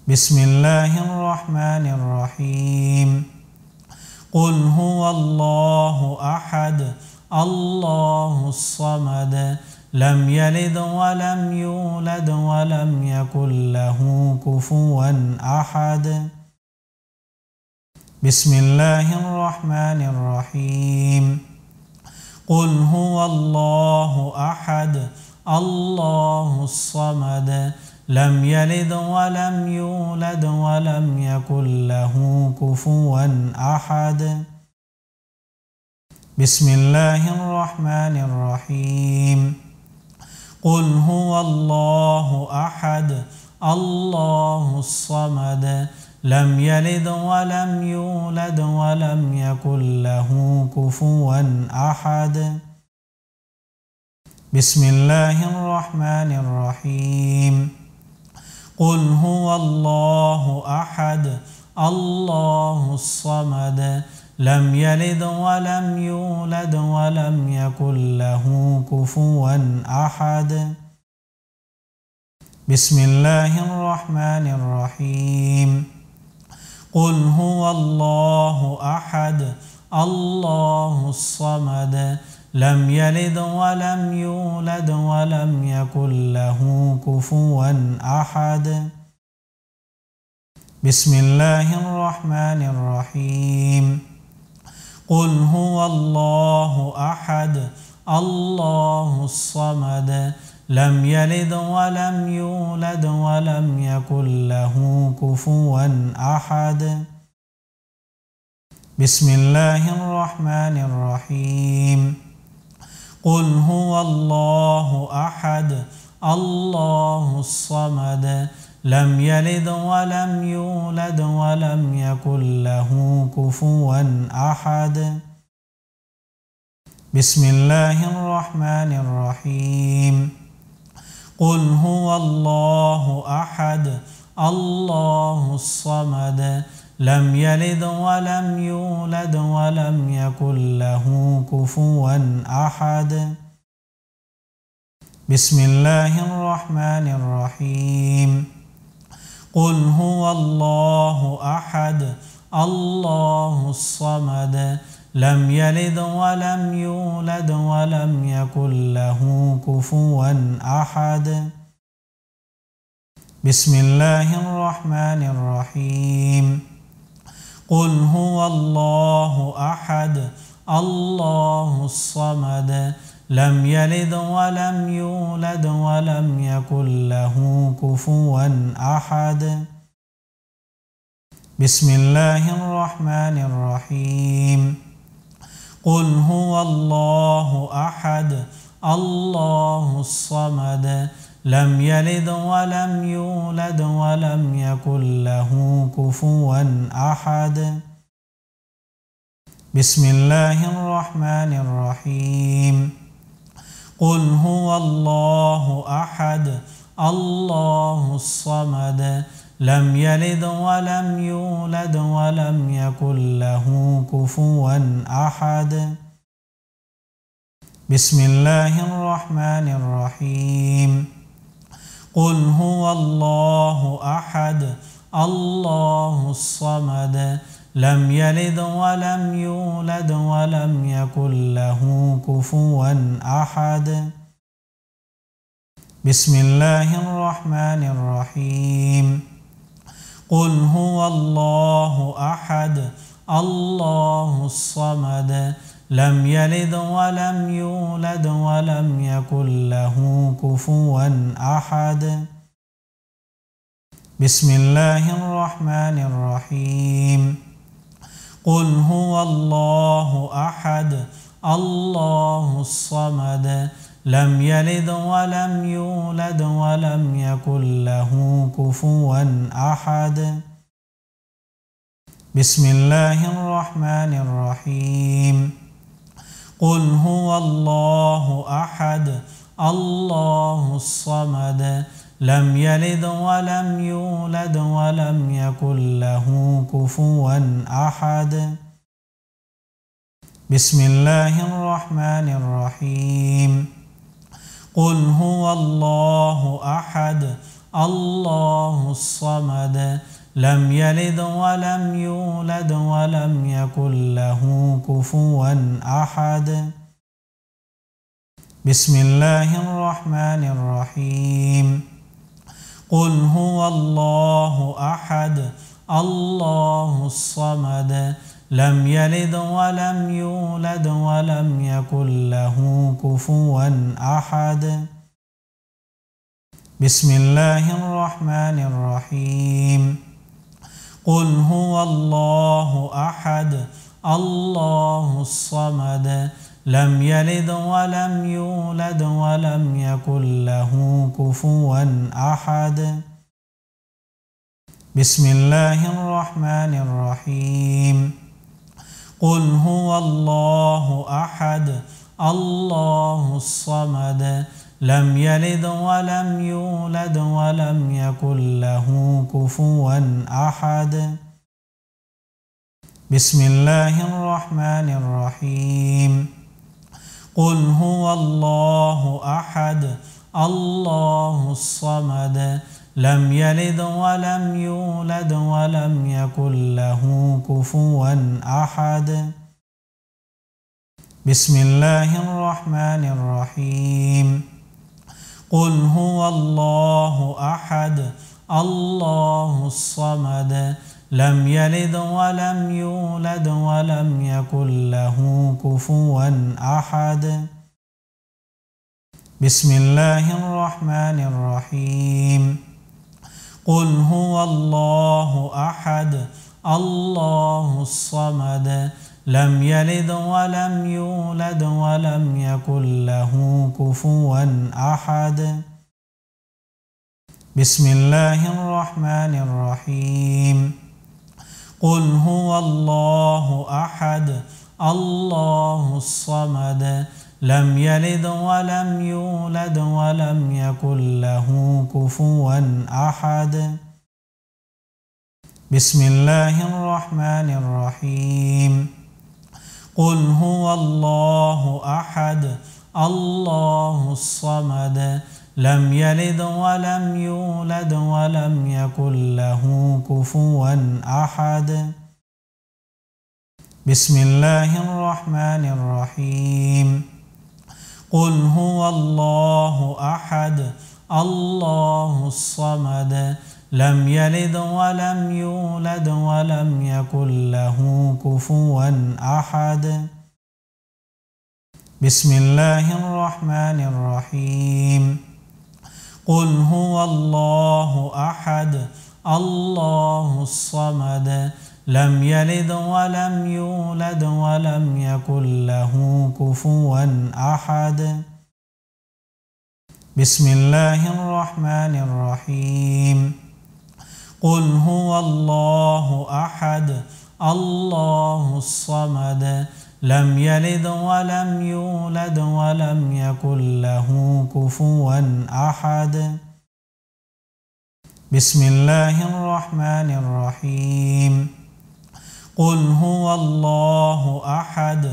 بسم الله الرحمن الرحيم. قل هو الله أحد الله الصمد لم يلد ولم يولد ولم يكن له كفوا أحد. بسم الله الرحمن الرحيم. قل هو الله أحد الله الصمد لم يلد ولم يولد ولم يكن له كفوا أحد. بسم الله الرحمن الرحيم. قل هو الله أحد الله الصمد لم يلد ولم يولد ولم يكن له كفوا أحد. بسم الله الرحمن الرحيم. قل هو الله أحد الله الصمد لم يلد ولم يولد ولم يكن له كفوا أحد. بسم الله الرحمن الرحيم. قل هو الله أحد الله الصمد لم يلد ولم يولد ولم يكن له كفوا أحد. بسم الله الرحمن الرحيم. قل هو الله أحد الله الصمد لم يلد ولم يولد ولم يكن له كفوا أحد. بسم الله الرحمن الرحيم. قل هو الله أحد الله الصمد لم يلد ولم يولد ولم يكن له كفوا أحد. بسم الله الرحمن الرحيم. قل هو الله أحد الله الصمد لم يلد ولم يولد ولم يكن له كفوا أحد. بسم الله الرحمن الرحيم. قل هو الله أحد الله الصمد لم يلد ولم يولد ولم يكن له كفوا أحد. بسم الله الرحمن الرحيم. قل هو الله أحد الله الصمد لم يلد ولم يولد ولم يكن له كفوا أحد. بسم الله الرحمن الرحيم. قل هو الله أحد الله الصمد لم يلد ولم يولد ولم يكن له كفوا أحد. بسم الله الرحمن الرحيم. قل هو الله أحد الله الصمد لم يلد ولم يولد ولم يكن له كفوا أحد. بسم الله الرحمن الرحيم. قل هو الله أحد الله الصمد لم يلد ولم يولد ولم يكن له كفوا أحد. بسم الله الرحمن الرحيم. قل هو الله أحد الله الصمد لم يلد ولم يولد ولم يكن له كفوا أحد. بسم الله الرحمن الرحيم. قل هو الله أحد الله الصمد لم يلد ولم يولد ولم يكن له كفوا أحد. بسم الله الرحمن الرحيم. قل هو الله أحد الله الصمد لم يلد ولم يولد ولم يكن له كفوا أحد. بسم الله الرحمن الرحيم. قل هو الله أحد الله الصمد لم يلد ولم يولد ولم يكن له كفوا أحد. بسم الله الرحمن الرحيم. قل هو الله أحد الله الصمد لم يلد ولم يولد ولم يكن له كفوا أحد. بسم الله الرحمن الرحيم. قل هو الله أحد الله الصمد لم يلد ولم يولد ولم يكن له كفوا أحد. بسم الله الرحمن الرحيم. قل هو الله أحد الله الصمد لم يلد ولم يولد ولم يكن له كفوا أحد. بسم الله الرحمن الرحيم. قل هو الله أحد الله الصمد لم يلد ولم يولد ولم يكن له كفوا أحد. بسم الله الرحمن الرحيم. قل هو الله أحد الله الصمد لم يلد ولم يولد ولم يكن له كفوا أحد. بسم الله الرحمن الرحيم. قل هو الله أحد الله الصمد لم يلد ولم يولد ولم يكن له كفوا أحد. بسم الله الرحمن الرحيم. قل هو الله أحد الله الصمد لم يلد ولم يولد ولم يكن له كفوا أحد. بسم الله الرحمن الرحيم. قل هو الله أحد الله الصمد لم يلد ولم يولد ولم يكن له كفوا أحد. بسم الله الرحمن الرحيم. قل هو الله أحد الله الصمد لم يلد ولم يولد ولم يكن له كفوا أحد. بسم الله الرحمن الرحيم. قل هو الله أحد الله الصمد لم يلد ولم يولد ولم يكن له كفوا أحد. بسم الله الرحمن الرحيم. قل هو الله أحد الله الصمد لم يلد ولم يولد ولم يكن له كفوا أحد. بسم الله الرحمن الرحيم. قل هو الله أحد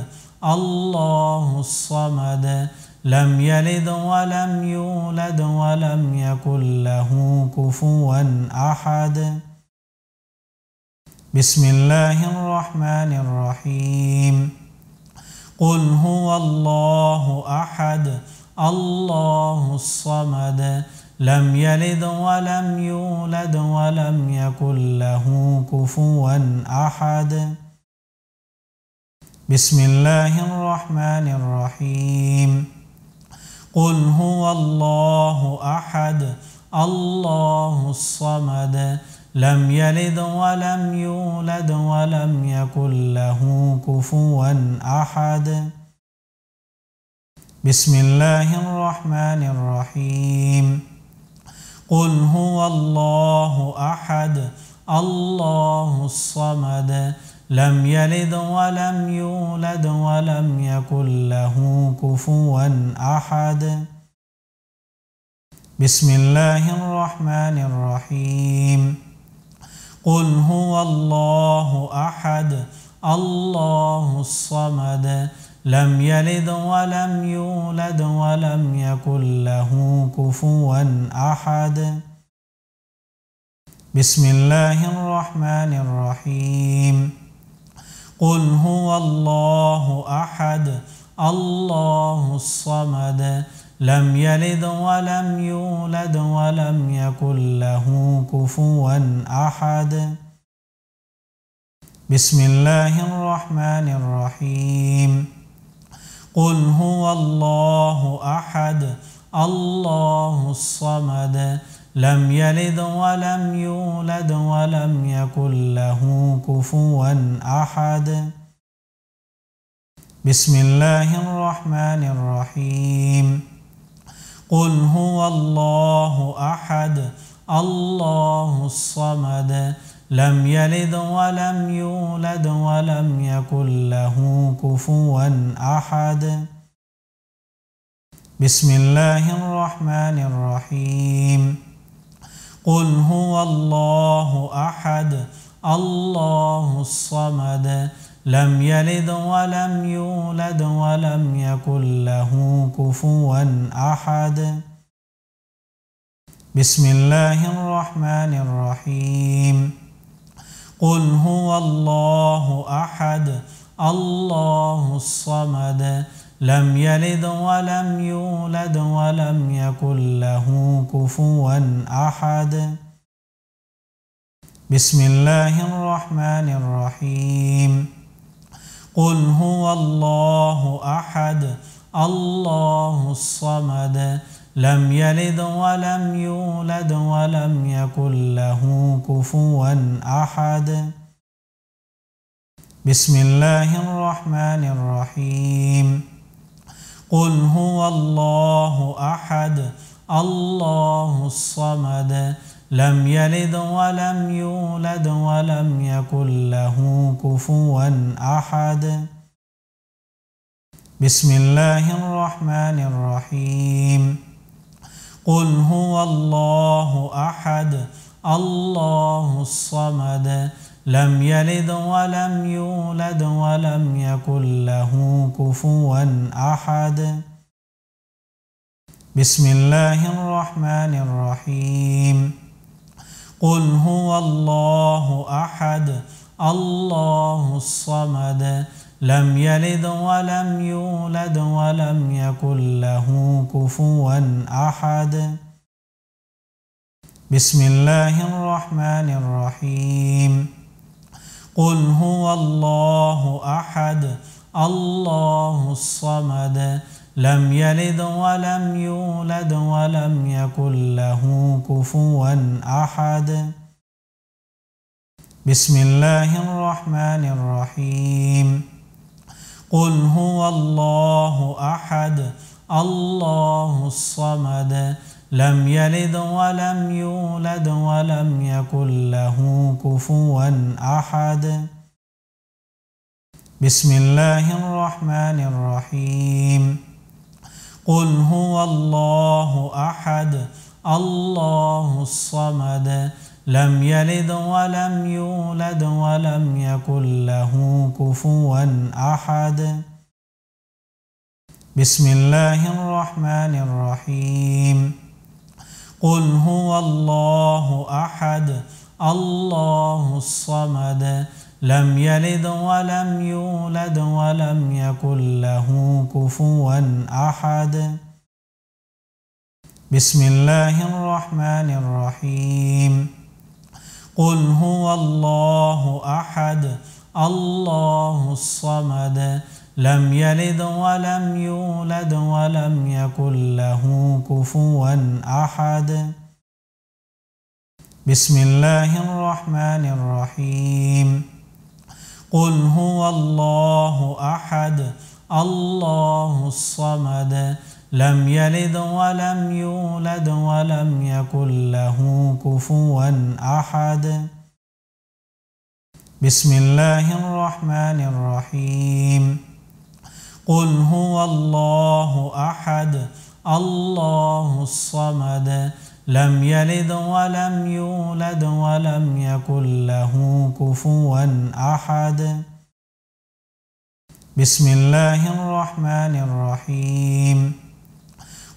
الله الصمد لم يلد ولم يولد ولم يكن له كفوا أحد. بسم الله الرحمن الرحيم. قل هو الله أحد الله الصمد لم يلد ولم يولد ولم يكن له كفوا أحد. بسم الله الرحمن الرحيم. قل هو الله أحد الله الصمد لم يلد ولم يولد ولم يكن له كفوا أحد. بسم الله الرحمن الرحيم. قل هو الله أحد الله الصمد لم يلد ولم يولد ولم يكن له كفوا أحد. بسم الله الرحمن الرحيم. قل هو الله أحد الله الصمد لم يلد ولم يولد ولم يكن له كفوا أحد. بسم الله الرحمن الرحيم قل هو الله أحد الله الصمد لم يلد ولم يولد ولم يكن له كفوا أحد بسم الله الرحمن الرحيم قل هو الله أحد الله الصمد لم يلد ولم يولد ولم يكن له كفوا أحد بسم الله الرحمن الرحيم قل هو الله أحد الله الصمد لم يلد ولم يولد ولم يكن له كفوا أحد بسم الله الرحمن الرحيم قل هو الله أحد الله الصمد لم يلد ولم يولد ولم يكن له كفوا أحد بسم الله الرحمن الرحيم قل هو الله أحد الله الصمد لم يلد ولم يولد ولم يكن له كفوا أحد بسم الله الرحمن الرحيم قل هو الله أحد الله الصمد لم يلد ولم يولد ولم يكن له كفوا أحد بسم الله الرحمن الرحيم قل هو الله أحد الله الصمد لم يلد ولم يولد ولم يكن له كفوا أحد بسم الله الرحمن الرحيم قل هو الله أحد الله الصمد لم يلد ولم يولد ولم يكن له كفوا أحد بسم الله الرحمن الرحيم قل هو الله أحد الله الصمد لم يلد ولم يولد ولم يكن له كفوا أحد بسم الله الرحمن الرحيم قل هو الله أحد الله الصمد لم يلد ولم يولد ولم يكن له كفوا أحد بسم الله الرحمن الرحيم قل هو الله أحد الله الصمد لم يلد ولم يولد ولم يكن له كفوا أحد بسم الله الرحمن الرحيم قل هو الله أحد الله الصمد لم يلد ولم يولد ولم يكن له كفوا أحد بسم الله الرحمن الرحيم قل هو الله أحد الله الصمد لم يلد ولم يولد ولم يكن له كفوا أحد بسم الله الرحمن الرحيم قل هو الله أحد الله الصمد لم يلد ولم يولد ولم يكن له كفوا أحد بسم الله الرحمن الرحيم قل هو الله أحد الله الصمد لم يلد ولم يولد ولم يكن له كفوا أحد بسم الله الرحمن الرحيم قل هو الله أحد الله الصمد لم يلد ولم يولد ولم يكن له كفوا أحد بسم الله الرحمن الرحيم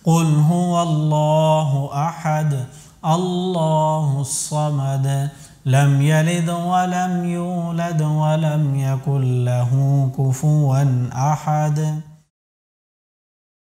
قل هو الله أحد الله الصمد لم يلد ولم يولد ولم يكن له كفوا أحد.